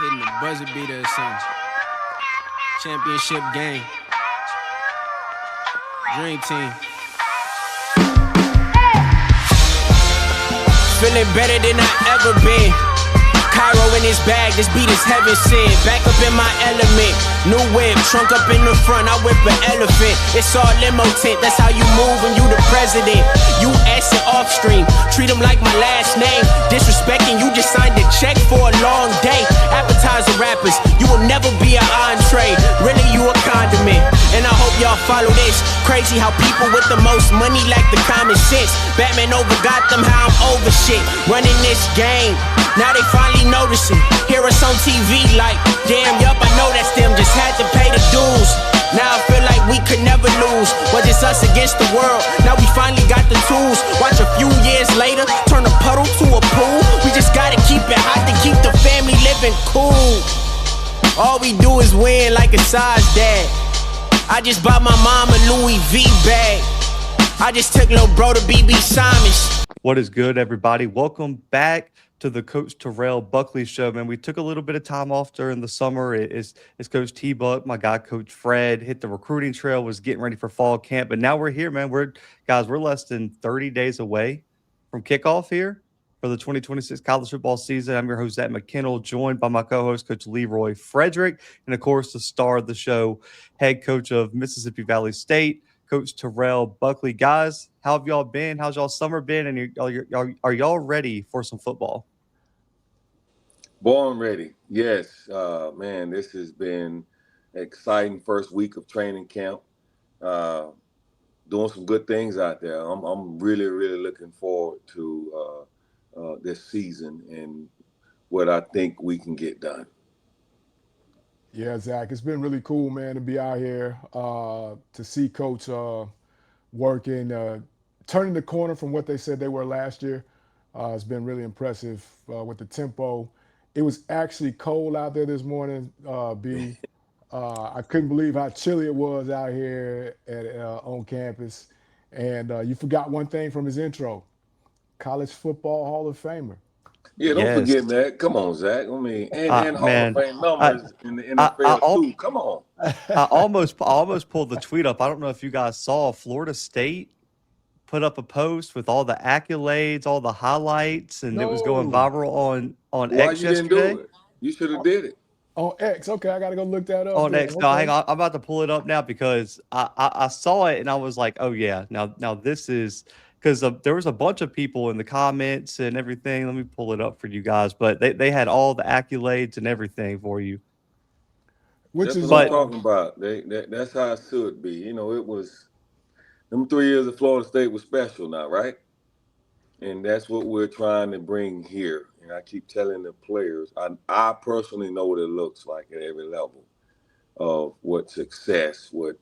Hitting the buzzer beater or something. Championship game. Dream team. Feeling better than I ever been. Cairo in his bag, this beat is heaven sent. Back up in my element, new whip, trunk up in the front, I whip an elephant. It's all limo tent, that's how you move when you the president. You assin' off stream, treat him like my last name. Disrespecting, you just signed a check for a long day. Appetizer rappers, you will never be an entree. Really, you a condiment, and I hope y'all follow this. Crazy how people with the most money lack the common sense. Batman over Gotham, how I'm over shit. Running this game, now they finally noticing. Hear us on TV like, damn, yup, I know that's them. Just had to pay the dues. Now I feel like we could never lose. But it's us against the world. Now we finally got the tools. Watch a few years later, turn a puddle to a pool. We just gotta keep it hot to keep the family living cool. All we do is win like a size dad. I just bought my mom a Louis V bag. I just took little bro to BB Simons. What is good, everybody? Welcome back to the Coach Terrell Buckley Show, man. We took a little bit of time off during the summer. It's Coach T-Buck, my guy, Coach Fred, hit the recruiting trail, was getting ready for fall camp. But now we're here, man. We're less than 30 days away from kickoff here for the 2026 college football season. I'm your host, McKinnell, joined by my co-host, Coach Leroy, Frederick, and, of course, the star of the show, head coach of Mississippi Valley State, Coach Terrell Buckley. Guys, how have y'all been? How's y'all summer been? And are y'all ready for some football? Born ready. Yes, man, this has been an exciting first week of training camp. Doing some good things out there. I'm really looking forward to this season and what I think we can get done. Yeah, Zach, it's been really cool, man, to be out here, to see Coach working, turning the corner from what they said they were last year. It's been really impressive with the tempo. It was actually cold out there this morning, B. I couldn't believe how chilly it was out here on campus. And you forgot one thing from his intro, College Football Hall of Famer. Yeah, don't forget that. Come on, Zach. I mean, and Hall of Fame numbers in the NFL too. Come on. I almost pulled the tweet up. I don't know if you guys saw Florida State put up a post with all the accolades, all the highlights, and it was going viral on X yesterday. You didn't do it? You should have did it. On X. Okay, I got to go look that up. On X. Okay. No, hang on. I'm about to pull it up now because I saw it and I was like, oh, yeah. Now this is – because there was a bunch of people in the comments and everything. Let me pull it up for you guys. But they had all the accolades and everything for you. That's what I'm talking about. That's how it should be. You know, it was – them 3 years of Florida State was special now, right? And that's what we're trying to bring here. And I keep telling the players, I personally know what it looks like at every level of what success, what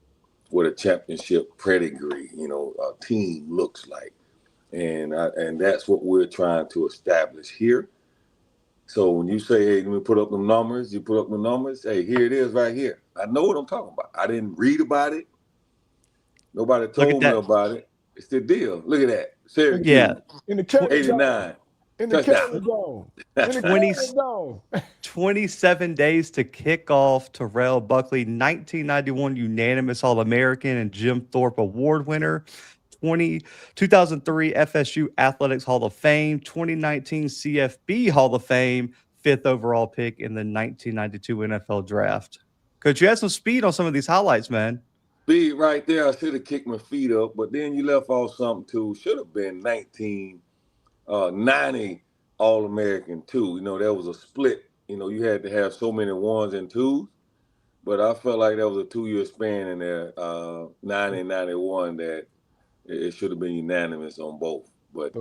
a championship pedigree, a team looks like. And that's what we're trying to establish here. So when you say, hey, let me put up the numbers, you put up the numbers, hey, here it is right here. I know what I'm talking about. I didn't read about it. Nobody told me about it. It's the deal. Look at that. Syracuse. Yeah. In the 89. In the touchdown. 27 days to kick off. Terrell Buckley, 1991 unanimous All-American and Jim Thorpe Award winner. 2003 FSU Athletics Hall of Fame. 2019 CFB Hall of Fame. 5th overall pick in the 1992 NFL Draft. Coach, you had some speed on some of these highlights, man. Speed right there. I should have kicked my feet up, but then you left off something too. Should have been 1990 All-American too. There was a split. You had to have so many ones and twos, but I felt like that was a 2-year span in there, 90 and 91, that it should have been unanimous on both. But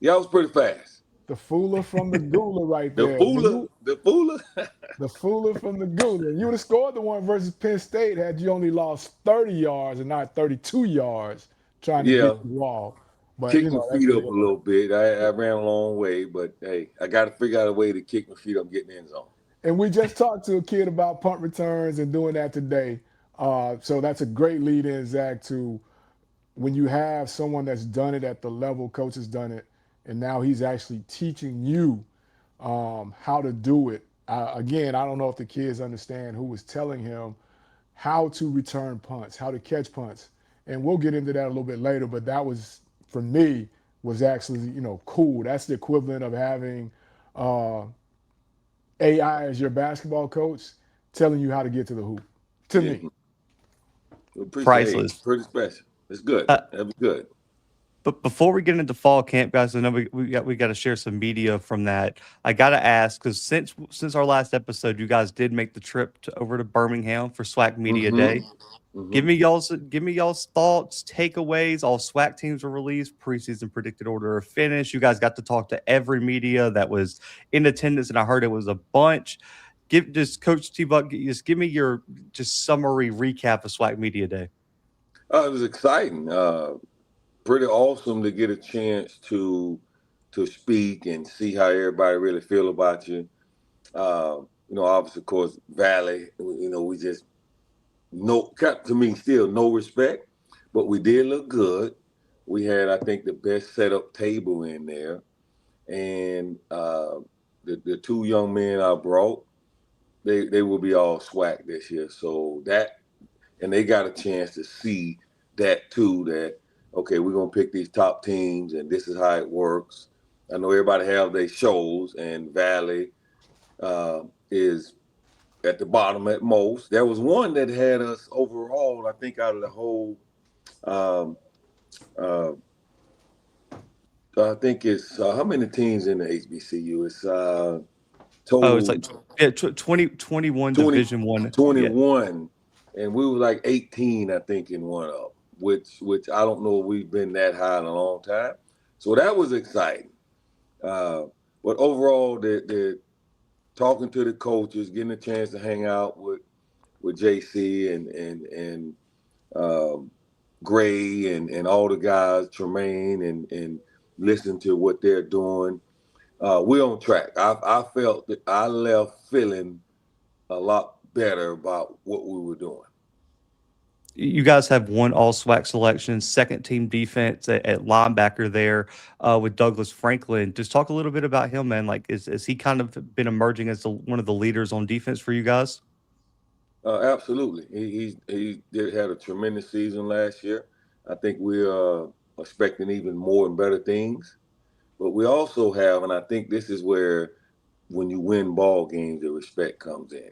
y'all was pretty fast. The fooler from the Gula right there. The fooler. The fooler from the Gula. You would have scored the one versus Penn State had you only lost 30 yards and not 32 yards trying to beat the wall. But kick my feet up a little bit. I ran a long way, but hey, I got to figure out a way to kick my feet up and get in the end zone. And we just talked to a kid about punt returns and doing that today. So that's a great lead in, Zach, to when you have someone that's done it at the level Coach has done it, and now he's actually teaching you how to do it Again, I don't know if the kids understand who was telling him how to return punts, how to catch punts. And we'll get into that a little bit later, but that was, for me, was actually, cool. That's the equivalent of having AI as your basketball coach telling you how to get to the hoop, to me. Priceless. Pretty special. It's good. That'd be good. But before we get into fall camp, guys, I know we got to share some media from that. I got to ask, because since our last episode, you guys did make the trip over to Birmingham for SWAC Media Day. Mm-hmm. Give me y'all's thoughts, takeaways. All SWAC teams were released, preseason predicted order of finish. You guys got to talk to every media that was in attendance, and I heard it was a bunch. Coach T-Buck, just give me your summary recap of SWAC Media Day. It was exciting. Pretty awesome to get a chance to speak and see how everybody really feel about you. Obviously, of course, Valley, we just to me still no respect, but we did look good. We had, I think, the best setup table in there. And the two young men I brought, they will be all SWAC this year. So and they got a chance to see that too, that, okay, we're going to pick these top teams and this is how it works. I know everybody have their shows, and Valley is at the bottom at most. There was one that had us overall, I think, out of the whole, I think it's, how many teams in the HBCU? It's total. It's like 21 Division One. 21. Yeah. And we were like 18, I think, in one of them, which I don't know if we've been that high in a long time. So that was exciting. But overall, the talking to the coaches, getting a chance to hang out with JC and Gray and all the guys, Tremaine, and listen to what they're doing. We're on track. I felt that I left feeling a lot better about what we were doing. You guys have one all-SWAC selection, second team defense at linebacker there with Douglas Franklin. Just talk a little bit about him, man. Like, is he kind of been emerging as one of the leaders on defense for you guys? Absolutely. He had a tremendous season last year. I think we are expecting even more and better things. But we also have, and I think this is where when you win ball games, the respect comes in.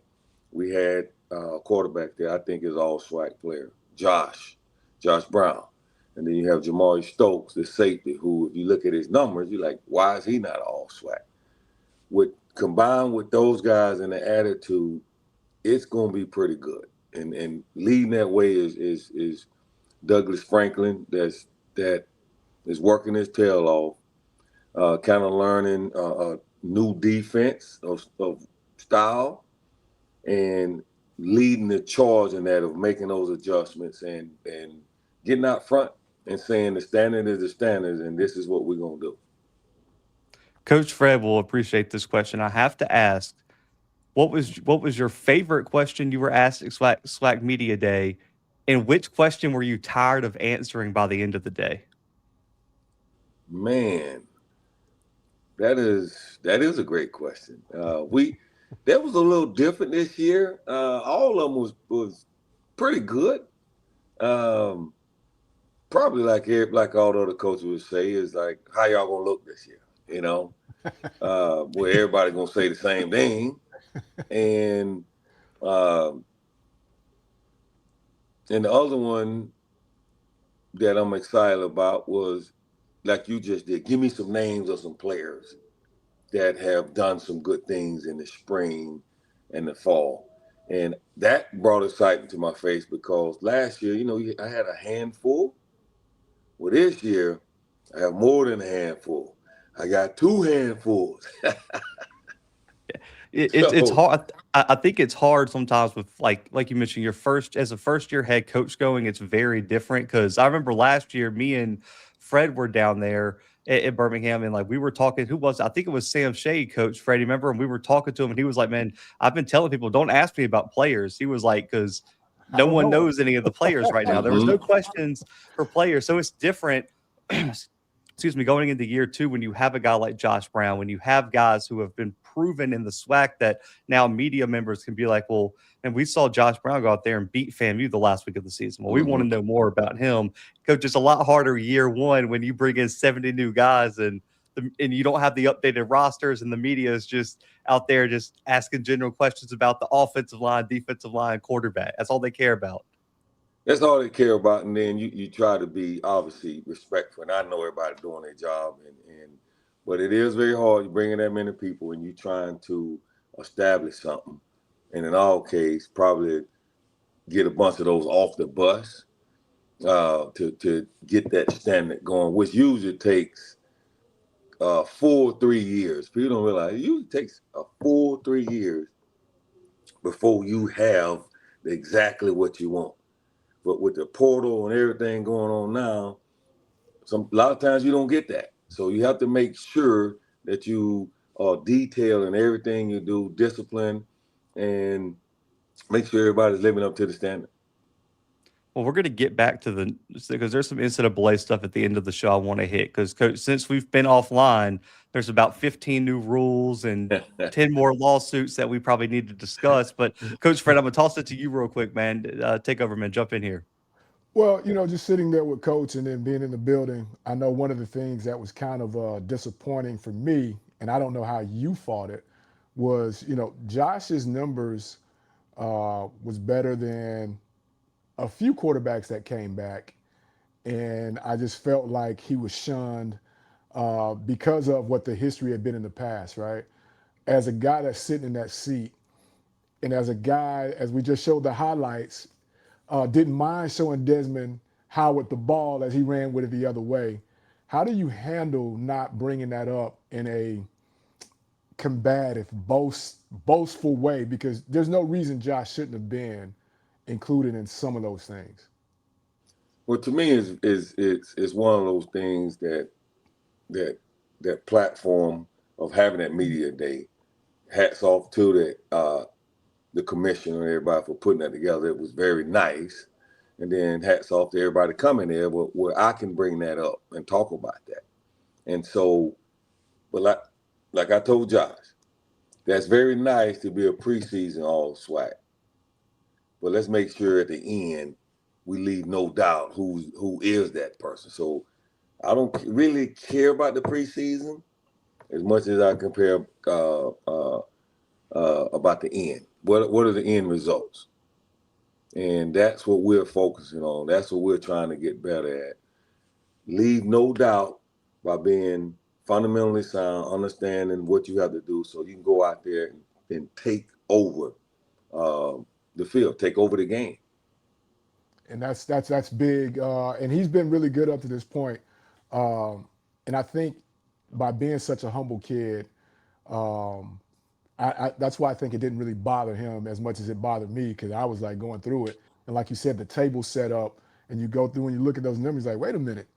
We had a quarterback there, I think is all SWAC player, Josh Brown. And then you have Jamari Stokes, the safety, who, if you look at his numbers, you're like, why is he not all SWAC? Combined with those guys and the attitude, it's going to be pretty good. And leading that way is Douglas Franklin that is working his tail off, kind of learning a new defense of style and leading the charge in that of making those adjustments and getting out front and saying the standard is the standard and this is what we're going to do. Coach Fred will appreciate this question. I have to ask, what was your favorite question you were asked at SWAC Media Day, and which question were you tired of answering by the end of the day? Man, that is a great question. That was a little different this year. All of them was pretty good. Probably like all the other coaches would say is like, how y'all gonna look this year? Where everybody gonna say the same thing. And the other one that I'm excited about was, like you just did, give me some names of some players that have done some good things in the spring and the fall. And that brought excitement to my face because last year, I had a handful. Well, this year, I have more than a handful. I got two handfuls. It's hard. I think it's hard sometimes with like you mentioned, as a first year head coach going, it's very different. Because I remember last year, me and Fred were down there at Birmingham, and like we were talking. Who was? I think it was Sam Shea, Coach Freddie. Remember? And we were talking to him, and he was like, "Man, I've been telling people don't ask me about players." He was like, "Because no one knows any of the players right now. There was no questions for players, so it's different." Excuse me, going into year two, when you have a guy like Josh Brown, when you have guys who have been proven in the SWAC that now media members can be like, well, and we saw Josh Brown go out there and beat FAMU the last week of the season. Well, we want to know more about him. Coach, it's a lot harder year one when you bring in 70 new guys and you don't have the updated rosters, and the media is just out there just asking general questions about the offensive line, defensive line, quarterback. That's all they care about. That's all they care about, and then you try to be obviously respectful. And I know everybody doing their job, but it is very hard. You're bringing that many people, and you're trying to establish something. And in our case, probably get a bunch of those off the bus to get that standard going, which usually takes full 3 years. People don't realize it usually takes a full 3 years before you have exactly what you want. But with the portal and everything going on now, a lot of times you don't get that. So you have to make sure that you are detailed in everything you do, discipline, and make sure everybody's living up to the standard. Well, we're going to get back to because there's some NCAA stuff at the end of the show I want to hit. Because, Coach, since we've been offline, there's about 15 new rules and 10 more lawsuits that we probably need to discuss. But, Coach Fred, I'm going to toss it to you real quick, man. Take over, man. Jump in here. Well, just sitting there with Coach and then being in the building, I know one of the things that was kind of disappointing for me, and I don't know how you fought it, was, Josh's numbers was better than a few quarterbacks that came back, and I just felt like he was shunned because of what the history had been in the past, right? As a guy that's sitting in that seat, and as a guy, as we just showed the highlights, didn't mind showing Desmond Howard the ball as he ran with it the other way. How do you handle not bringing that up in a combative, boastful way? Because there's no reason Josh shouldn't have been included in some of those things. Well, to me, it's one of those things that platform of having that media day. Hats off to the commissioner and everybody for putting that together. It was very nice. And then hats off to everybody coming there where I can bring that up and talk about that. And so, but like I told Josh, that's very nice to be a preseason all SWAC. But let's make sure at the end we leave no doubt who is that person. So I don't really care about the preseason as much as I compare about the end. What are the end results? And that's what we're focusing on. That's what we're trying to get better at. Leave no doubt by being fundamentally sound, understanding what you have to do so you can go out there and take over the field, take over the game. And that's big. And he's been really good up to this point. And I think by being such a humble kid, that's why I think it didn't really bother him as much as it bothered me, because I was like going through it. And like you said, the table set up and you go through and you look at those numbers like, wait a minute.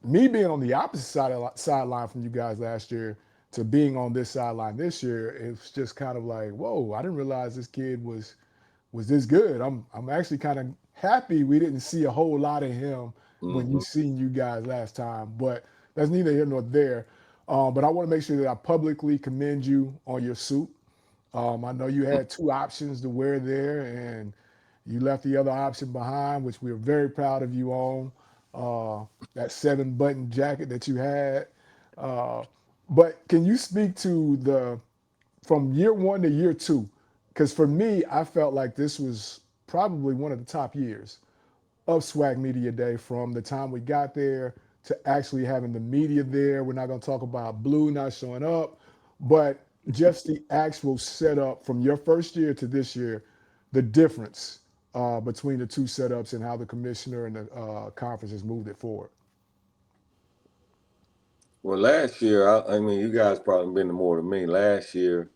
Me being on the opposite sideline from you guys last year to being on this sideline this year, it's just kind of like, whoa, I didn't realize this kid was this good. I'm actually kind of happy we didn't see a whole lot of him when you seen you guys last time. But that's neither here nor there. But I want to make sure that I publicly commend you on your suit. I know you had two options to wear there, and you left the other option behind, which we're very proud of you on. That 7-button jacket that you had. But can you speak to from year one to year two? Because for me, I felt like this was probably one of the top years of SWAC Media Day, from the time we got there to actually having the media there. We're not going to talk about Blue not showing up, but just the actual setup from your first year to this year, the difference between the two setups and how the commissioner and the conference has moved it forward. Well, last year, I mean, you guys probably been to more than me. Last year,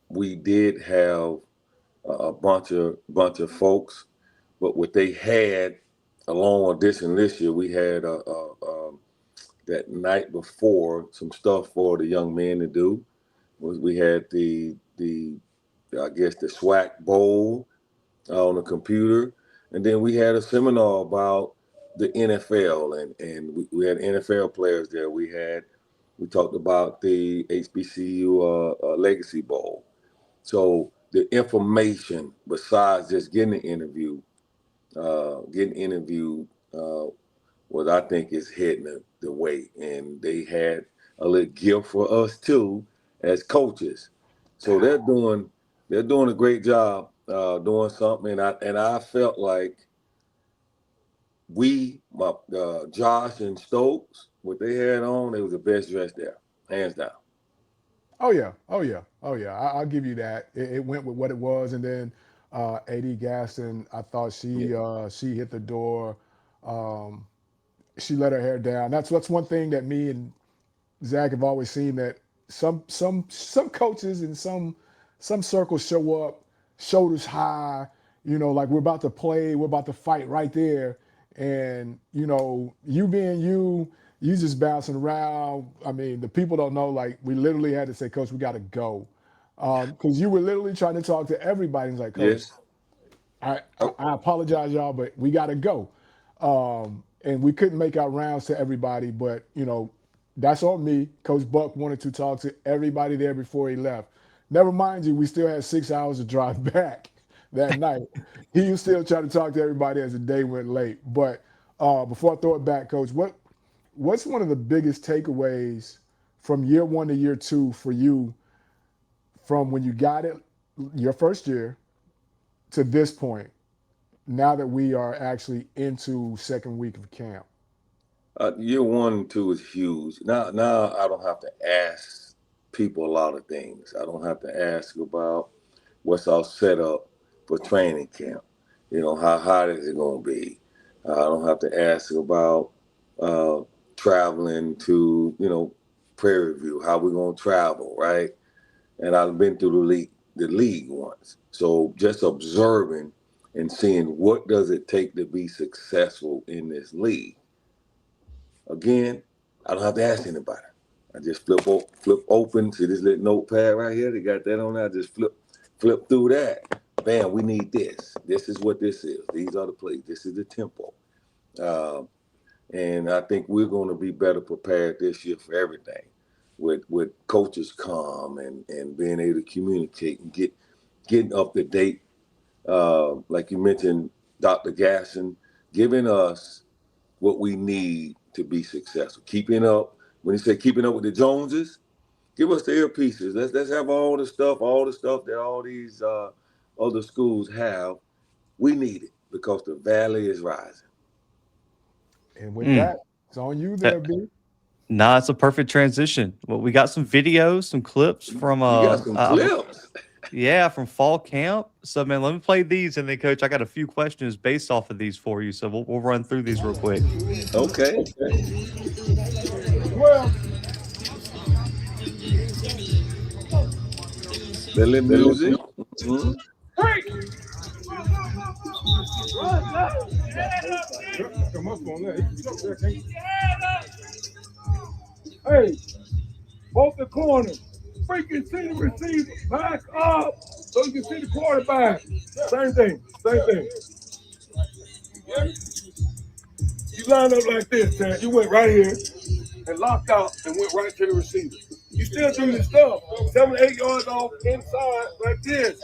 we did have a bunch of folks, but what they had along with this and this year, we had that night before some stuff for the young men to do. We had the SWAC Bowl on the computer, and then we had a seminar about the NFL, and we had NFL players there. We had We talked about the HBCU Legacy Bowl. So the information, besides just getting an interview, what I think is heading the way. And they had a little gift for us too as coaches. So they're doing a great job doing something. And I felt like Josh and Stokes, what they had on, they was the best dressed there, hands down. Oh yeah. I'll give you that. It went with what it was, and then AD Gaston, I thought she hit the door. She let her hair down. That's one thing that me and Zach have always seen, that some coaches in some circles show up shoulders high, like we're about to play, we're about to fight right there, and you being you just bouncing around. I mean, the people don't know, like, we literally had to say, Coach, we got to go, because you were literally trying to talk to everybody. And it's like, Coach, Yes. I apologize, y'all, but we got to go. And we couldn't make our rounds to everybody, but that's on me. Coach Buck wanted to talk to everybody there before he left. Never mind you, we still had 6 hours to drive back that night. He was still trying to talk to everybody as the day went late. But before I throw it back, Coach, what's one of the biggest takeaways from year 1 to year 2 for you, from when you got it your first year to this point, now that we are actually into second week of camp? Year 1 and 2 is huge. Now I don't have to ask people a lot of things. I don't have to ask about what's our setup for training camp. How hot is it going to be? I don't have to ask about traveling to, Prairie View, how we're going to travel, right? And I've been through the league once. So just observing and seeing what does it take to be successful in this league. Again, I don't have to ask anybody. I just flip open to this little notepad right here. They got that on there. I just flip through that. Bam, we need this. This is what this is. These are the plays. This is the tempo. And I think we're going to be better prepared this year for everything, with coaches calm and being able to communicate and getting up to date. Like you mentioned, Dr. Gasson, giving us what we need to be successful. Keeping up, when he said keeping up with the Joneses, give us the earpieces. Let's have all the stuff that all these other schools have. We need it because the valley is rising. And with that, it's on you there, B. Nah, it's a perfect transition. Well, we got some videos, some clips from You got some clips. Yeah, from fall camp. So, man, let me play these, and then, Coach, I got a few questions based off of these for you. So we'll run through these real quick. Okay. Well, the little music. Mm-hmm. Hey, both the corners. Freaking see the receiver. Back up so you can see the quarterback. Same thing. You lined up like this, Ted. You went right here and locked out and went right to the receiver. You still do your stuff. 7 to 8 yards off inside like this.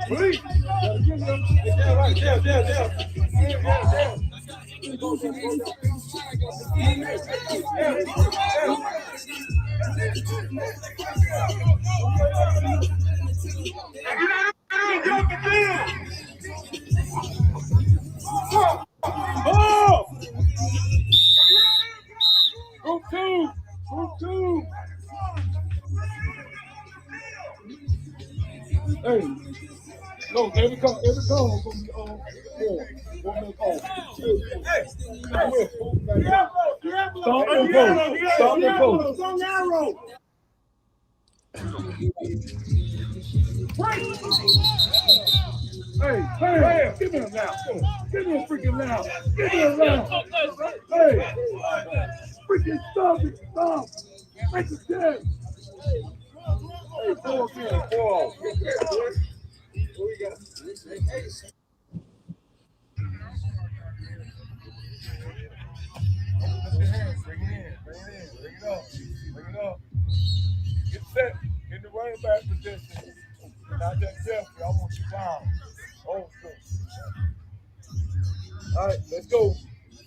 Please. Group two. Hey, no, every call is gonna be on 4. 1 minute call. Stop and post. Hey, hey, give me a now. Give me a freaking now. Give me a now. Hey, freaking stop. Make the 10. Hey, 4 again, 4. What we got? Bring it up. Get set. Get in the running back position. Not that Jeffrey. I want you down. Oh, good. All right, let's go.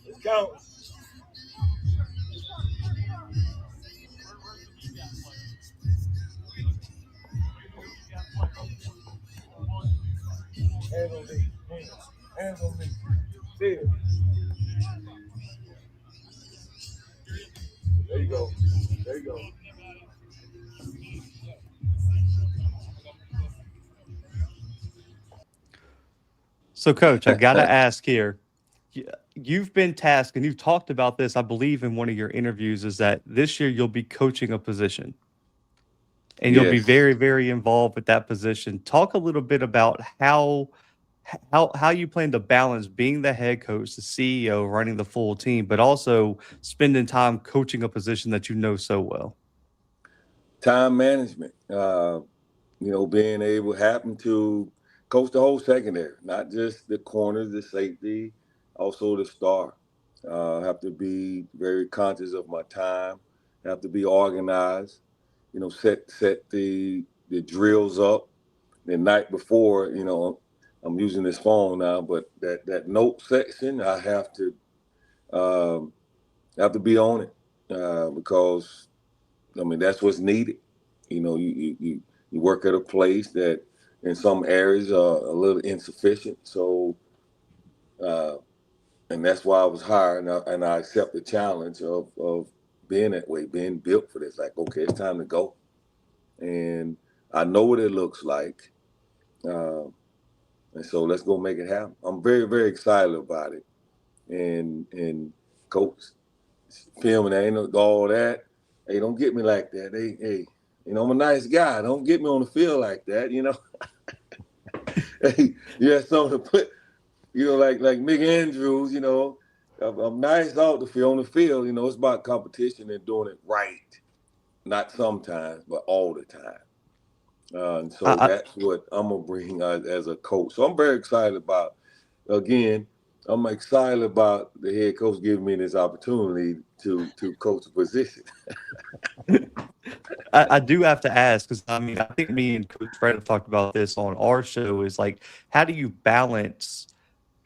Let's count. Hands on me. Hands on me. There. There you go. So, Coach, I got to ask here. You've been tasked, and you've talked about this, I believe, in one of your interviews, is that this year you'll be coaching a position. And you'll be very, very involved with that position. Talk a little bit about how you plan to balance being the head coach, the CEO, running the full team, but also spending time coaching a position that you know so well. Time management. Being able happen to coach the whole secondary, not just the corners, the safety, also the star. Have to be very conscious of my time. Have to be organized. Set the drills up the night before. I'm using this phone now, but that note section, I have to be on it because that's what's needed. You work at a place that in some areas are a little insufficient. So, and that's why I was hired, and I accept the challenge of being that way, being built for this. Like, okay, it's time to go. And I know what it looks like. And so let's go make it happen. I'm very, very excited about it. And coach, filming, ain't all that. Hey, don't get me like that. Hey, I'm a nice guy. Don't get me on the field like that, Hey, something to put, like Mick Andrews, I'm nice out the field. On the field, it's about competition and doing it right. Not sometimes, but all the time. And so that's what I'm going to bring as a coach. So I'm very excited about, again, I'm excited about the head coach giving me this opportunity to coach a position. I do have to ask, because I think me and Coach Fred have talked about this on our show, is like, how do you balance,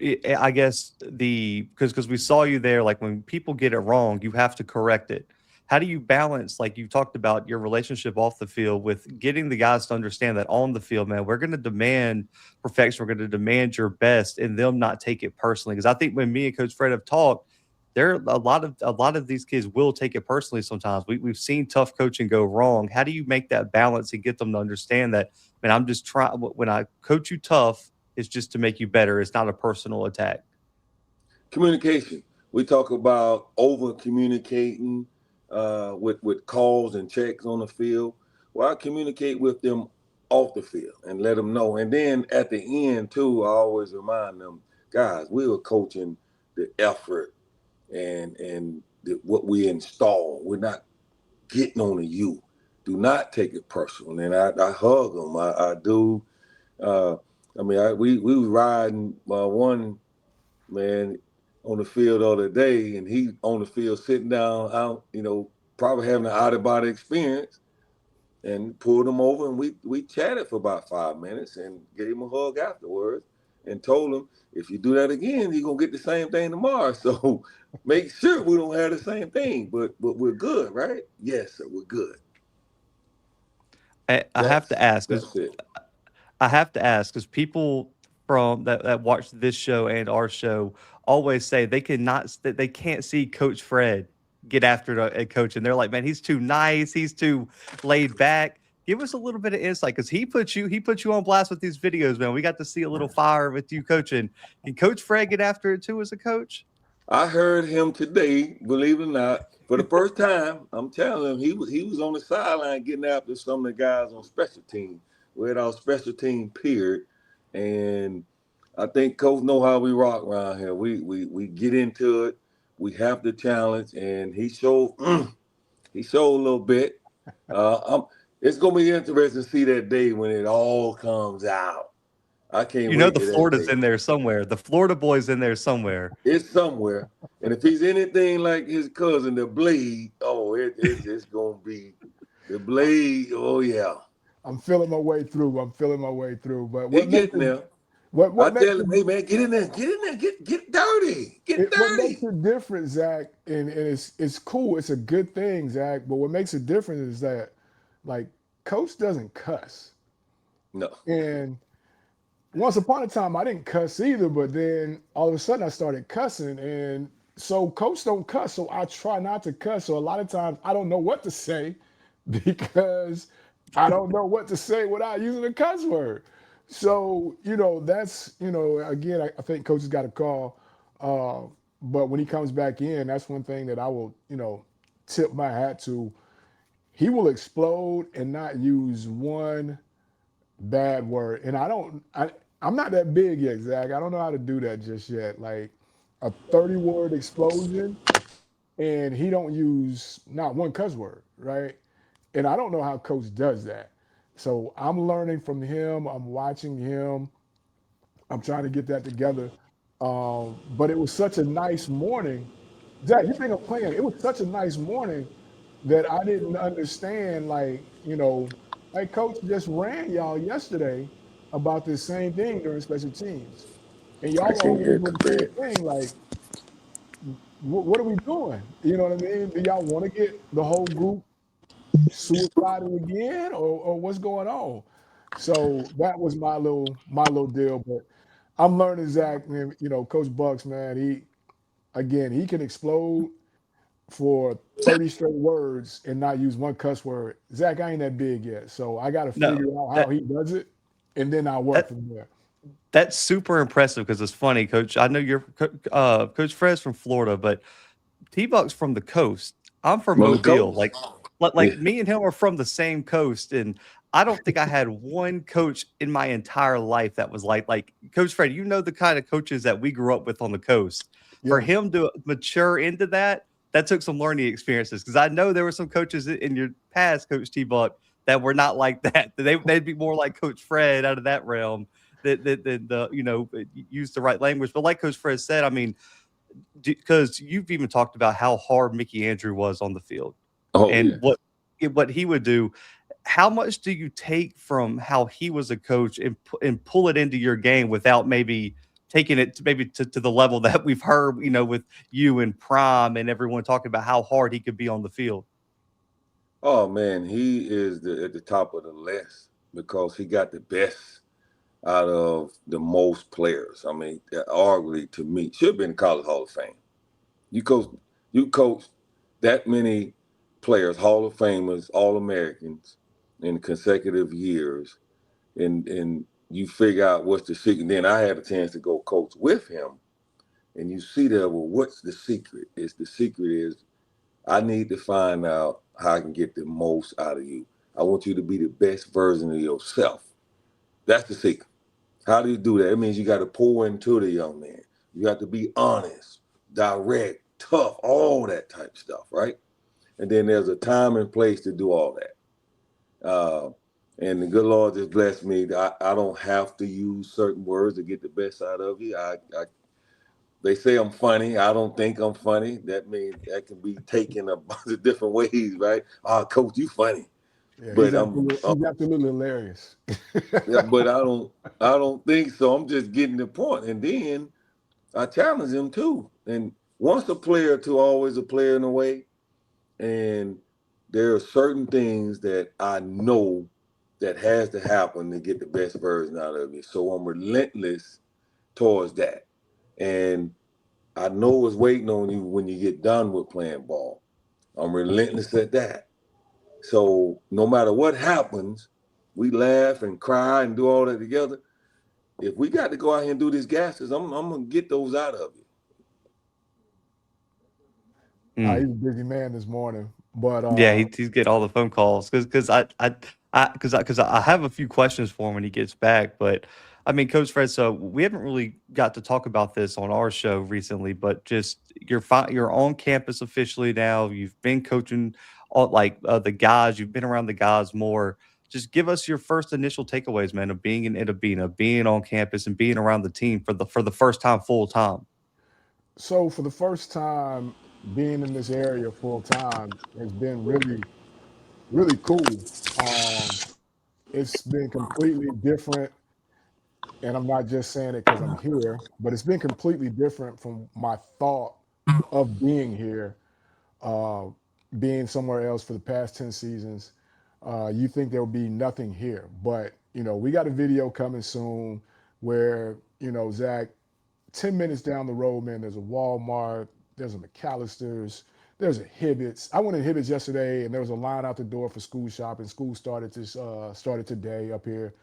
I guess, because we saw you there, like when people get it wrong, you have to correct it. How do you balance, like you talked about, your relationship off the field with getting the guys to understand that on the field, man, we're going to demand perfection. We're going to demand your best, and them not take it personally. Because I think when me and Coach Fred have talked, there are a lot of these kids will take it personally sometimes. We've seen tough coaching go wrong. How do you make that balance and get them to understand that, man, I'm just trying, when I coach you tough, it's just to make you better. It's not a personal attack. Communication. We talk about over communicating with calls and checks on the field. Well, I communicate with them off the field and let them know. And then at the end too, I always remind them, guys, we were coaching the effort and what we install. We're not getting on to you. Do not take it personal. And I hug them. I do. We was riding one man on the field the other day, and he on the field sitting down out, probably having an out-of-body experience, and pulled him over, and we chatted for about 5 minutes and gave him a hug afterwards and told him, if you do that again, you're going to get the same thing tomorrow. So make sure we don't have the same thing, but we're good, right? Yes, sir, we're good. I have to ask, because people from that watch this show and our show always say they can't see Coach Fred get after a coach, and they're like, man, he's too nice, he's too laid back. Give us a little bit of insight, because he put you on blast with these videos, man. We got to see a little fire with you coaching. Can Coach Fred get after it too as a coach? I heard him today, believe it or not, for the first time. I'm telling him, he was on the sideline getting after some of the guys on special team. We had our special team period, and I think Coach know how we rock around here. We get into it. We have the challenge, and he showed a little bit. It's gonna be interesting to see that day when it all comes out. I can't wait The to that Florida's day. in there somewhere. The Florida boy's in there somewhere. It's somewhere, and if he's anything like his cousin, the Blade, it's gonna be the Blade. Oh yeah, I'm feeling my way through. But he getting there. I what makes tell him, hey man, get in there, get dirty, what makes dirty. it different, Zach, and it's cool. It's a good thing, Zach. But what makes it different is that, like, Coach doesn't cuss. No, And once upon a time, I didn't cuss either. But then all of a sudden, I started cussing, and so Coach don't cuss. So I try not to cuss. So a lot of times, I don't know what to say because I don't know what to say without using a cuss word. So, that's, again, I think Coach has got a call. But when he comes back in, that's one thing that I will, tip my hat to. He will explode and not use one bad word. And I'm not that big yet, Zach. I don't know how to do that just yet. Like a 30-word explosion, and he don't use not one cuss word, right? And I don't know how Coach does that. So I'm learning from him. I'm watching him. I'm trying to get that together. But it was such a nice morning. Zach, you think I'm playing? It was such a nice morning that I didn't understand, like Coach just ran y'all yesterday about this same thing during special teams. And I y'all were can't over hear there the doing the same bed. thing. Like, what are we doing? You know what I mean? Do y'all want to get the whole group suicidal again, or what's going on? So that was my little deal. But I'm learning, Zach, man, Coach Bucks, man, he can explode for 30 straight words and not use one cuss word. Zach, I ain't that big yet. So I gotta No, figure out how that he does it, and then I'll work that from there. that's super impressive because it's funny, Coach. I know you're Coach Fred's from Florida, but T-Buck's from the coast. I'm from On the Mobile. coast. Like me and him are from the same coast, and I don't think I had one coach in my entire life that was like Coach Fred. The kind of coaches that we grew up with on the coast. For Yeah. him to mature into that took some learning experiences because I know there were some coaches in your past, Coach T-Buck, that were not like that. They'd be more like Coach Fred out of that realm that use the right language. But like Coach Fred said, I mean, because you've even talked about how hard Mickey Andrew was on the field Oh and yes. what he would do. How much do you take from how he was a coach and pull it into your game without maybe taking it to the level that we've heard, with you and Prime and everyone talking about how hard he could be on the field? Oh man, he is at the top of the list because he got the best out of the most players. I mean, arguably to me, should have been in College Hall of Fame. You coach that many players, Hall of Famers, All Americans in consecutive years, and you figure out what's the secret. Then I had a chance to go coach with him, and you see there, well, what's the secret? The secret is I need to find out how I can get the most out of you. I want you to be the best version of yourself. That's the secret. How do you do that? It means you got to pour into the young man. You have to be honest, direct, tough, all that type stuff, right? And then there's a time and place to do all that. And the good Lord just blessed me. I don't have to use certain words to get the best out of you. They say I'm funny. I don't think I'm funny. That means that can be taken a bunch of different ways, right? Coach, you funny. Yeah, But he's absolutely hilarious. yeah, but I don't think so. I'm just getting the point. And then I challenge him too. And once a player to always a player in a way. And there are certain things that I know that has to happen to get the best version out of you. So I'm relentless towards that. And I know it's waiting on you when you get done with playing ball. I'm relentless at that. So no matter what happens, we laugh and cry and do all that together. If we got to go out here and do these gases, I'm gonna get those out of you. He's a busy man this morning, but Yeah, he's getting all the phone calls because Because I have a few questions for him when he gets back, but I mean, Coach Fred, so we haven't really got to talk about this on our show recently, but just you're on campus officially now. You've been coaching all the guys. You've been around the guys more. Just give us your first initial takeaways, man, of being in Itabena, being on campus, and being around the team for the first time, full time. So for the first time being in this area full time has been really, really cool. It's been completely different, and I'm not just saying it because I'm here, but it's been completely different from my thought of being here, uh, being somewhere else for the past 10 seasons. You think there will be nothing here, but we got a video coming soon where Zach, 10 minutes down the road, man, there's a Walmart, there's a McAllister's, there's a Hibbett's. I went to Hibbett's yesterday, and there was a line out the door for school shopping. School started today up here.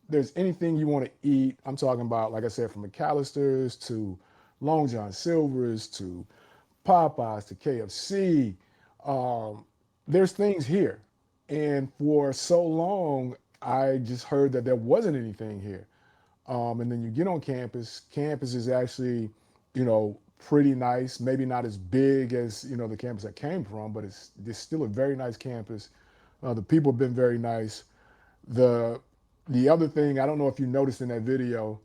There's anything you want to eat. I'm talking about, like I said, from McAllister's to Long John Silver's to Popeyes to KFC. There's things here. And for so long, I just heard that there wasn't anything here. And then you get on campus. Campus is actually, pretty nice. Maybe not as big as, the campus I came from, but it's still a very nice campus. The people have been very nice. The other thing, I don't know if you noticed in that video,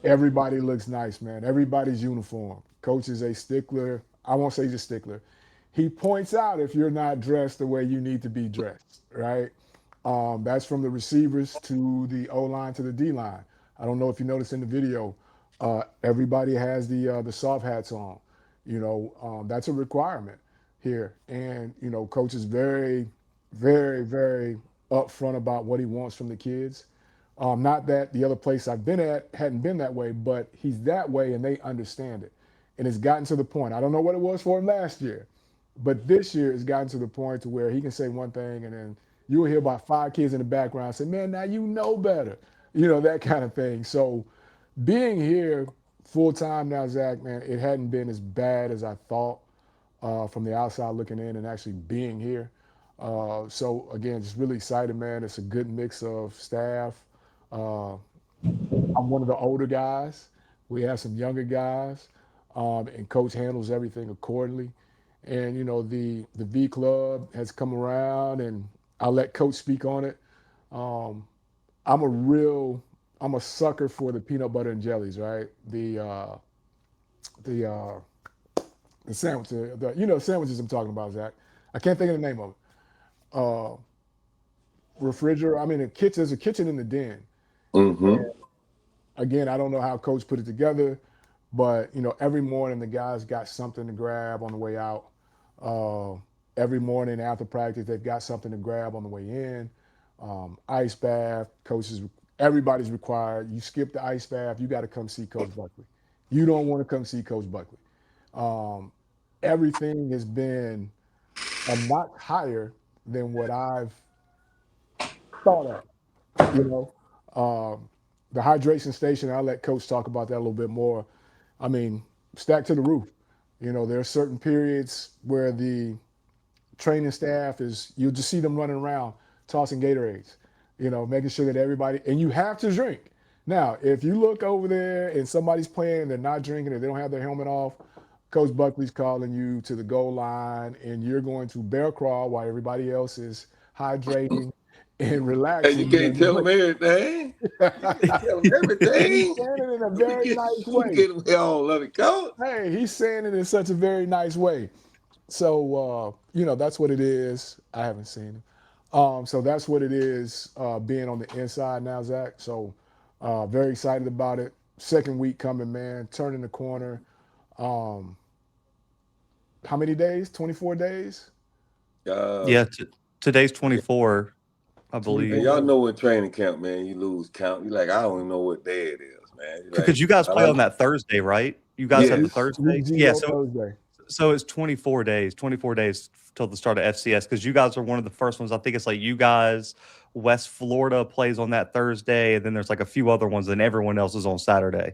everybody looks nice, man. Everybody's uniform. Coach is a stickler. I won't say he's a stickler. He points out if you're not dressed the way you need to be dressed, right? That's from the receivers to the O-line to the D-line. I don't know if you noticed in the video, everybody has the soft hats on. That's a requirement here. And, Coach is very, very, very upfront about what he wants from the kids. Not that the other place I've been at hadn't been that way, but he's that way and they understand it. And it's gotten to the point. I don't know what it was for him last year, but this year it's gotten to the point to where he can say one thing and then you will hear about 5 kids in the background say, man, now you know better, that kind of thing. So being here full time now, Zach, man, it hadn't been as bad as I thought from the outside looking in and actually being here. So again, just really excited, man. It's a good mix of staff. I'm one of the older guys. We have some younger guys, and Coach handles everything accordingly. And the V Club has come around, and I'll let Coach speak on it. I'm a sucker for the peanut butter and jellies, right? The sandwiches, sandwiches I'm talking about, Zach. I can't think of the name of it. Refrigerator. I mean, there's a kitchen in the den. Mm-hmm. Again, I don't know how Coach put it together, but every morning the guys got something to grab on the way out. Every morning after practice, they've got something to grab on the way in. Ice bath, everybody's required. You skip the ice bath, you got to come see Coach Buckley. You don't want to come see Coach Buckley. Everything has been a notch higher than what I've thought of. The hydration station, I'll let Coach talk about that a little bit more. I mean, stacked to the roof. There are certain periods where the training staff you'll just see them running around tossing Gatorades, making sure that everybody, and you have to drink. Now, if you look over there and somebody's playing and they're not drinking or they don't have their helmet off, Coach Buckley's calling you to the goal line and you're going to bear crawl while everybody else is hydrating and relaxing. Hey, you can't tell them everything. You can't tell them everything. He's saying it in a very nice way. Get away all of it, Coach. Hey, he's saying it in such a very nice way. So, that's what it is. I haven't seen him. So that's what it is being on the inside now, Zach. So very excited about it. Second week coming, man. Turning the corner. How many days? 24 days? Today's 24, I believe. And y'all know in training camp, man, you lose count. You're like, I don't even know what day it is, man. Because you guys play on that Thursday, right? You guys have the Thursday? Yeah, Thursday. So it's 24 days till the start of FCS, because you guys are one of the first ones. I think it's like you guys, West Florida plays on that Thursday, and then there's like a few other ones, and everyone else is on Saturday.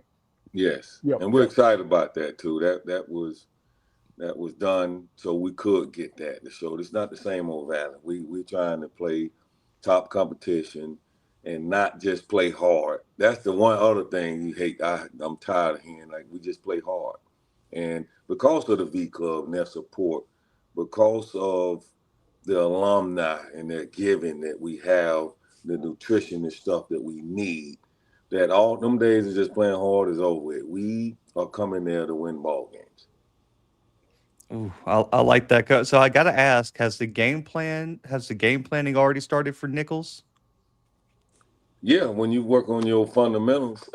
Yes. Yep. And we're excited about that too. That that was done so we could get that to show it's not the same old Valley. We're trying to play top competition and not just play hard. That's the one other thing you hate. I'm tired of hearing, like, we just play hard. And because of the V Club and their support, because of the alumni and their giving that we have, the nutrition and stuff that we need, that all them days of just playing hard is over with. We are coming there to win ball games. Ooh, I like that, Coach. So I got to ask: has the game planning already started for Nichols? Yeah, when you work on your fundamentals,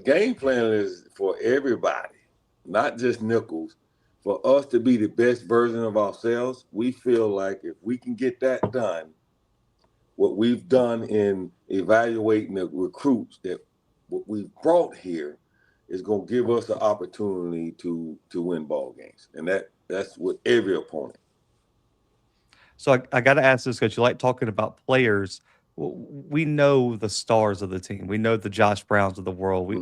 game plan is for everybody, not just Nichols. For us to be the best version of ourselves, we feel like if we can get that done, what we've done in evaluating the recruits that what we've brought here is going to give us an opportunity to win ball games, and that's with every opponent. So I got to ask this because you like talking about players. We know the stars of the team. We know the Josh Browns of the world. We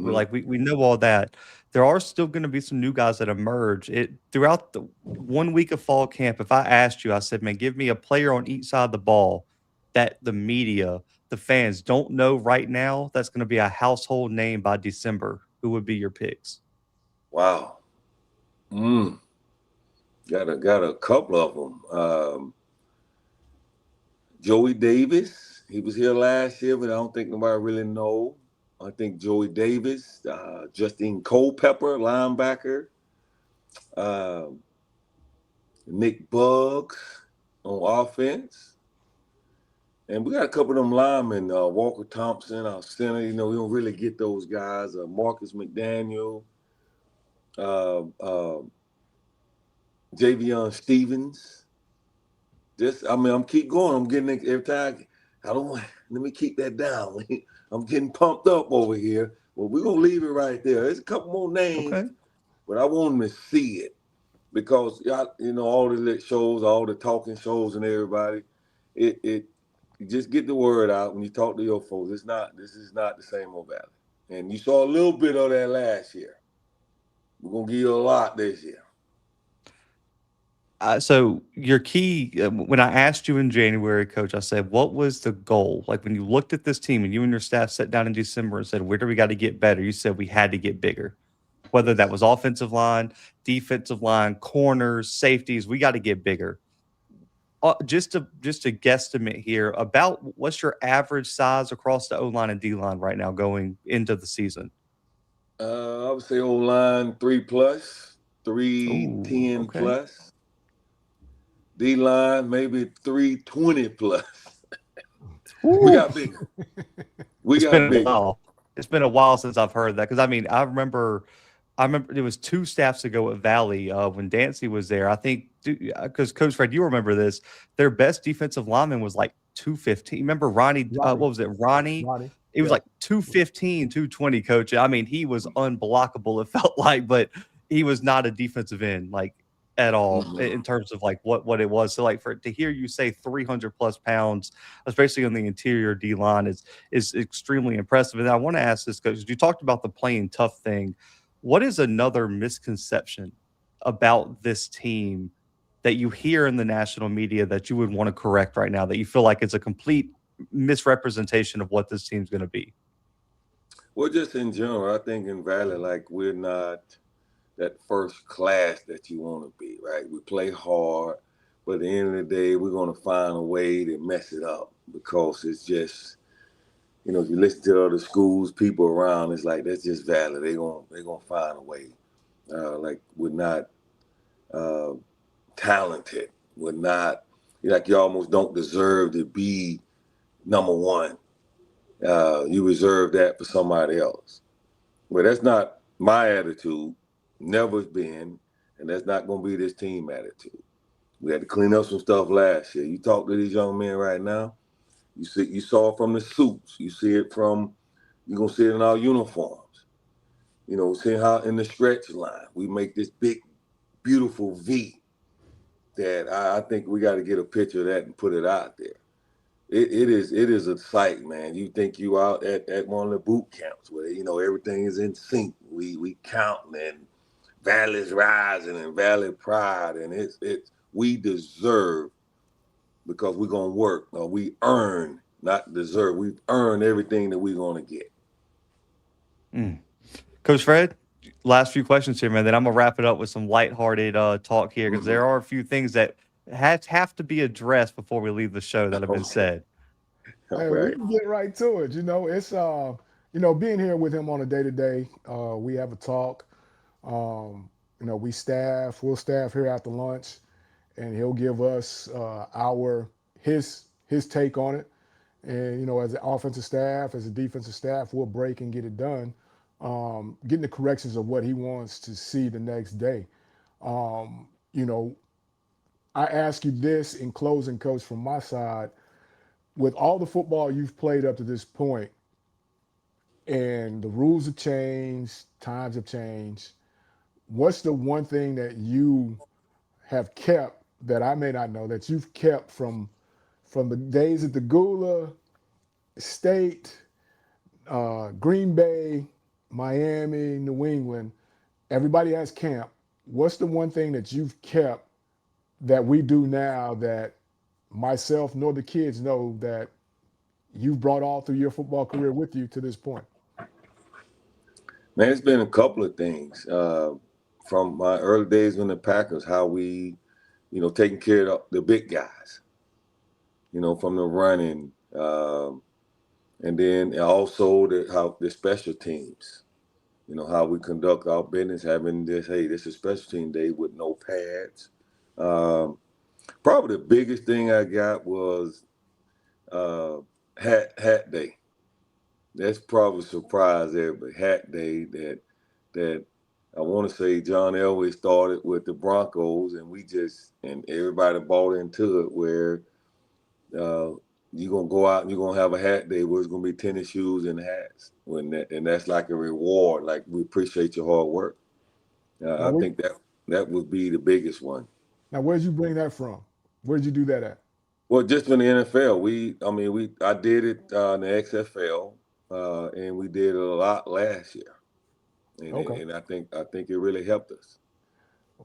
know all that. There are still going to be some new guys that emerge. Throughout the 1 week of fall camp, if I asked you, I said, man, give me a player on each side of the ball that the media, the fans don't know right now that's going to be a household name by December, who would be your picks? Wow. Got a couple of them. Joey Davis, he was here last year, but I don't think nobody really know. I think Joey Davis, Justine Culpepper, linebacker, Nick Buggs on offense. And we got a couple of them linemen, Walker Thompson, our center. We don't really get those guys. Marcus McDaniel, Javion Stevens. I'm keep going. I'm getting every time. Let me keep that down. I'm getting pumped up over here. Well, we're going to leave it right there. There's a couple more names, okay, but I want them to see it because, all the shows, all the talking shows and everybody, you just get the word out when you talk to your folks. This is not the same old Valley. And you saw a little bit of that last year. We're going to give you a lot this year. So your key, when I asked you in January, Coach, I said, what was the goal? Like when you looked at this team and you and your staff sat down in December and said, where do we got to get better? You said we had to get bigger, whether that was offensive line, defensive line, corners, safeties, we got to get bigger. Just to guesstimate here, about what's your average size across the O-line and D-line right now going into the season? I would say O-line 3+, 310 plus. D-line, maybe 320+. We got bigger. It's been a while since I've heard that because I remember it was 2 staffs ago at Valley when Dancy was there. I think because Coach Fred, you remember this. Their best defensive lineman was like 215. Remember Ronnie? What was it? Ronnie. It was like 215, 220. Coach. He was unblockable. It felt like, but he was not a defensive end like at all in terms of like what it was. So like to hear you say 300+ pounds, especially on the interior D line, is extremely impressive. And I want to ask this because you talked about the playing tough thing. What is another misconception about this team that you hear in the national media that you would want to correct right now, that you feel like it's a complete misrepresentation of what this team's going to be? Well, just in general, I think in Valley, like we're not that first class that you want to be, right? We play hard, but at the end of the day, we're going to find a way to mess it up because it's just, if you listen to other schools, people around, it's like, that's just Valley. They're gonna find a way. Like we're not talented. We're not, like you almost don't deserve to be number one. You reserve that for somebody else. But that's not my attitude. Never been, and that's not going to be this team attitude. We had to clean up some stuff last year. You talk to these young men right now, you saw it from the suits. You see it from, you're going to see it in our uniforms. See how in the stretch line, we make this big, beautiful V that I think we got to get a picture of that and put it out there. It is a sight, man. You think you out at one of the boot camps where, everything is in sync. We count and Valley's rising and Valley pride, and we deserve because we're gonna work. We earn, not deserve. We've earned everything that we're gonna get. Coach Fred, last few questions here, man. Then I'm gonna wrap it up with some lighthearted talk here because there are a few things that have to be addressed before we leave the show that have been said. Hey, we can get right to it. It's being here with him on a day-to-day. We have a talk. We'll staff here after lunch, and he'll give us his take on it. And as an offensive staff, as a defensive staff, we'll break and get it done, getting the corrections of what he wants to see the next day. I ask you this in closing, Coach, from my side. With all the football you've played up to this point, and the rules have changed, times have changed, what's the one thing that you have kept that I may not know that you've kept from the days at the Gula, State, Green Bay, Miami, New England? Everybody has camp. What's the one thing that you've kept that we do now that myself nor the kids know that you've brought all through your football career with you to this point? Man, it's been a couple of things from my early days in the Packers, how we, taking care of the big guys, from the running, and then also how the special teams, how we conduct our business, having this is a special team day with no pads. Probably the biggest thing I got was hat day. That's probably a surprise there, but hat day that I want to say John Elway started with the Broncos, and everybody bought into it where you're going to go out and you're going to have a hat day where it's going to be tennis shoes and hats. And that's like a reward, like we appreciate your hard work. I think that would be the biggest one. Now, where did you bring that from? Where did you do that at? Well, just in the NFL, I did it in the XFL, and we did it a lot last year, and I think it really helped us.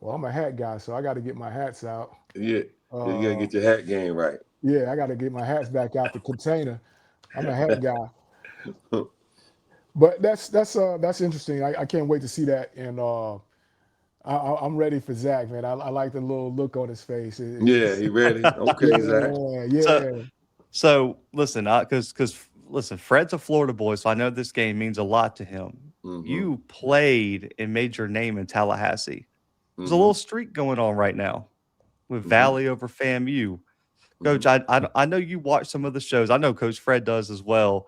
Well, I'm a hat guy, so I got to get my hats out. Yeah, you got to get your hat game right. Yeah, I got to get my hats back out the container. I'm a hat guy. But that's interesting. I can't wait to see that, and I'm ready for Zach, man. I like the little look on his face. Yeah, he ready. Okay, Zach. Yeah. So listen, because Fred's a Florida boy, so I know this game means a lot to him. You played and made your name in Tallahassee. There's a little streak going on right now with Valley over FAMU. Coach, I know you watch some of the shows. I know Coach Fred does as well.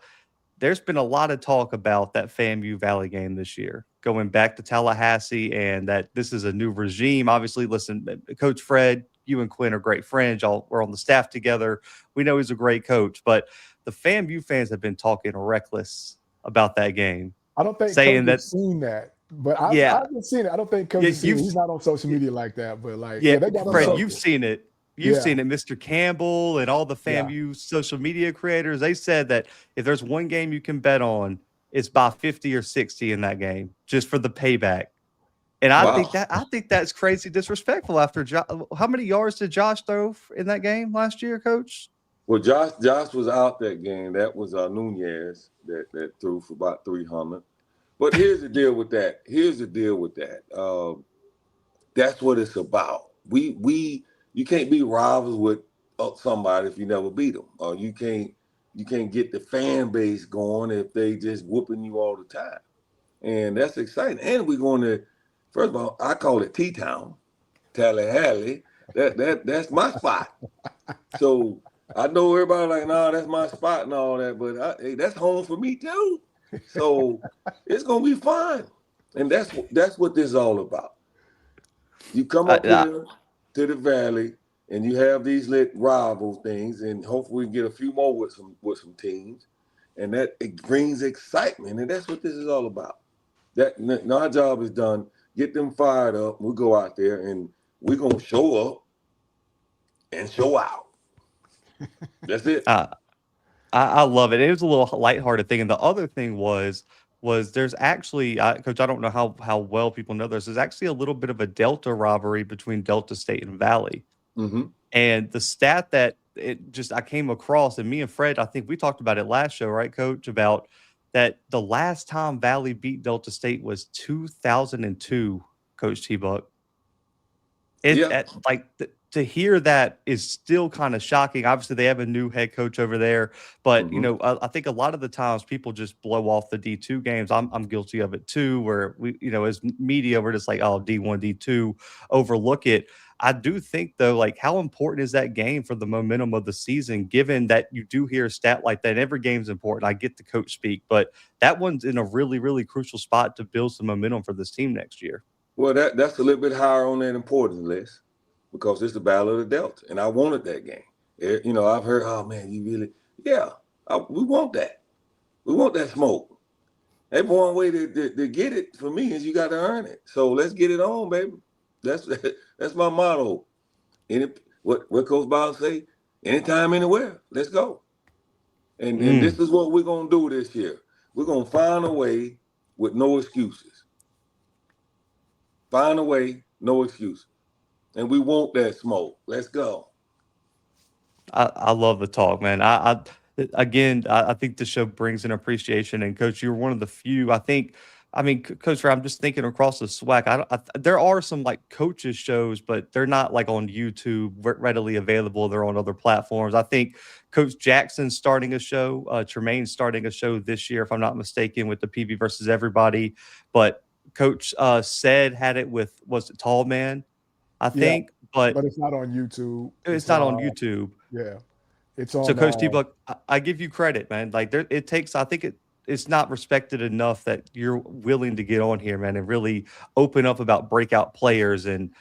There's been a lot of talk about that FAMU Valley game this year, going back to Tallahassee, and that this is a new regime. Obviously, listen, Coach Fred, you and Quinn are great friends. Y'all were on the staff together. We know he's a great coach, but the FAMU fans have been talking reckless about that game. I don't think Coach has seen that, but I've been seeing it. I don't think Coach has seen it. He's not on social media like that, but they got Fred, you've seen it. You've seen it, Mr. Campbell and all the FAMU social media creators. They said that if there's one game you can bet on, it's by 50 or 60 in that game, just for the payback. And I think that's crazy disrespectful. After how many yards did Josh throw in that game last year, Coach? Well, Josh was out that game. That was Nunez that threw for about 300. But here's the deal with that. That's what it's about. You can't be rivals with somebody if you never beat them. Or you can't get the fan base going if they just whooping you all the time. And that's exciting. And we're going to, first of all, I call it T-Town, Tallahassee. That's my spot. So I know everybody like, nah, that's my spot and all that, but hey, that's home for me too. So it's gonna be fun. And that's what this is all about. You come up here to the Valley, and you have these rival things, and hopefully we get a few more with some teams, and that it brings excitement, and that's what this is all about. Our job is done. Get them fired up. We go out there, and we're gonna show up and show out. That's it. I love it. It was a little lighthearted thing, and the other thing was was there's actually, Coach, I don't know how well people know this. There's actually a little bit of a Delta rivalry between Delta State and Valley. Mm-hmm. And the stat that I came across, and me and Fred, I think we talked about it last show, right, Coach, about that the last time Valley beat Delta State was 2002, Coach T-Buck. Yeah. To hear that is still kind of shocking. Obviously, they have a new head coach over there, but I think a lot of the times people just blow off the D2 games. I'm guilty of it too, where we, as media, we're just like, oh, D1, D2, overlook it. I do think though, like, how important is that game for the momentum of the season, given that you do hear a stat like that? Every game's important. I get the coach speak, but that one's in a really, really crucial spot to build some momentum for this team next year. Well, that's a little bit higher on that importance list because it's the Battle of the Delta, and I wanted that game. I've heard, oh man, we want that. We want that smoke. That one way to get it for me is you got to earn it. So let's get it on, baby. That's my motto. What Coach Bowles say? Anytime, anywhere. Let's go. And this is what we're gonna do this year. We're gonna find a way with no excuses. Find a way, no excuses. And we want that smoke. Let's go. I love the talk, man. I think the show brings an appreciation. And Coach, you're one of the few. Coach, I'm just thinking across the SWAC. There are some like coaches shows, but they're not like on YouTube readily available. They're on other platforms. I think Coach Jackson's starting a show. Tremaine's starting a show this year, if I'm not mistaken, with the PV versus everybody. But Coach said had it with, was it Tall Man? I think, but it's not on YouTube. It's not on YouTube. Yeah, it's on. So, Coach T-Buck, I give you credit, man. Like it's not respected enough that you're willing to get on here, man, and really open up about breakout players and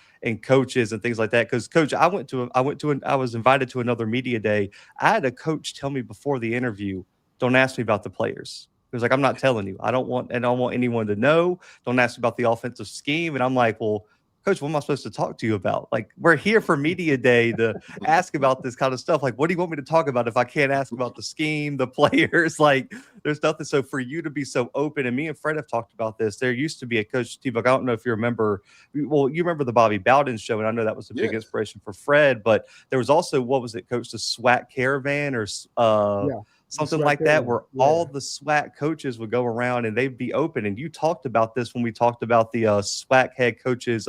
coaches and things like that. Because, Coach, I was invited to another media day. I had a coach tell me before the interview, "Don't ask me about the players." He was like, "I'm not telling you. I don't want anyone to know. Don't ask me about the offensive scheme." And I'm like, "Well, Coach, what am I supposed to talk to you about? Like, we're here for media day to ask about this kind of stuff. Like, what do you want me to talk about if I can't ask about the scheme, the players? Like, there's nothing." So for you to be so open, and me and Fred have talked about this. There used to be a Coach T-Buck. I don't know if you remember. Well, you remember the Bobby Bowden show, and I know that was a big inspiration for Fred. But there was also, what was it, Coach, the SWAC Caravan or something like that, where all the SWAC coaches would go around and they'd be open. And you talked about this when we talked about the SWAC head coaches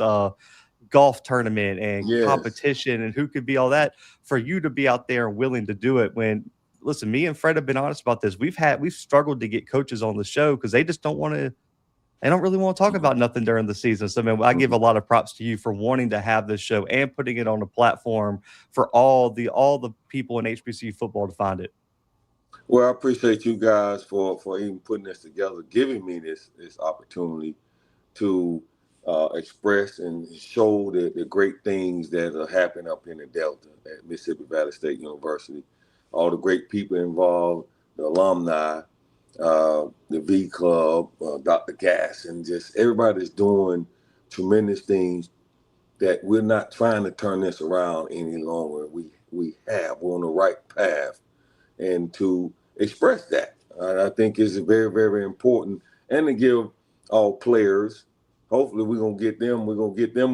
golf tournament and competition and who could be all that. For you to be out there and willing to do it, when, listen, me and Fred have been honest about this. We've struggled to get coaches on the show because they just don't really want to talk about nothing during the season. So, man, I give a lot of props to you for wanting to have this show and putting it on a platform for all the people in HBCU football to find it. Well, I appreciate you guys for even putting this together, giving me this opportunity to express and show the great things that are happening up in the Delta at Mississippi Valley State University. All the great people involved, the alumni, the V Club, Dr. Gass, and just everybody's doing tremendous things that we're not trying to turn this around any longer. We're on the right path. And to express that, I think is very, very important. And to give all players, hopefully we're going to get them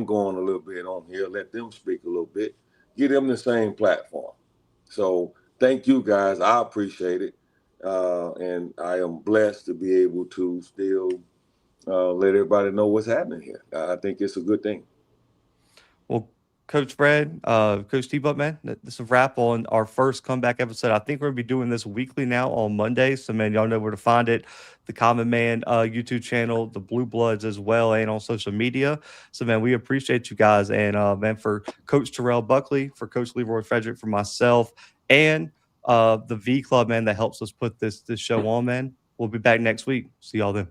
going a little bit on here, let them speak a little bit, give them the same platform. So thank you guys. I appreciate it. And I am blessed to be able to still let everybody know what's happening here. I think it's a good thing. Well, Coach Fred, Coach T-Buck, man, this is a wrap on our first comeback episode. I think we're going to be doing this weekly now on Mondays. So, man, y'all know where to find it. The Common Man YouTube channel, the Blue Bloods as well, and on social media. So, man, we appreciate you guys. And, man, for Coach Terrell Buckley, for Coach Leroy, Frederick, for myself, and the V Club, man, that helps us put this show on, man. We'll be back next week. See y'all then.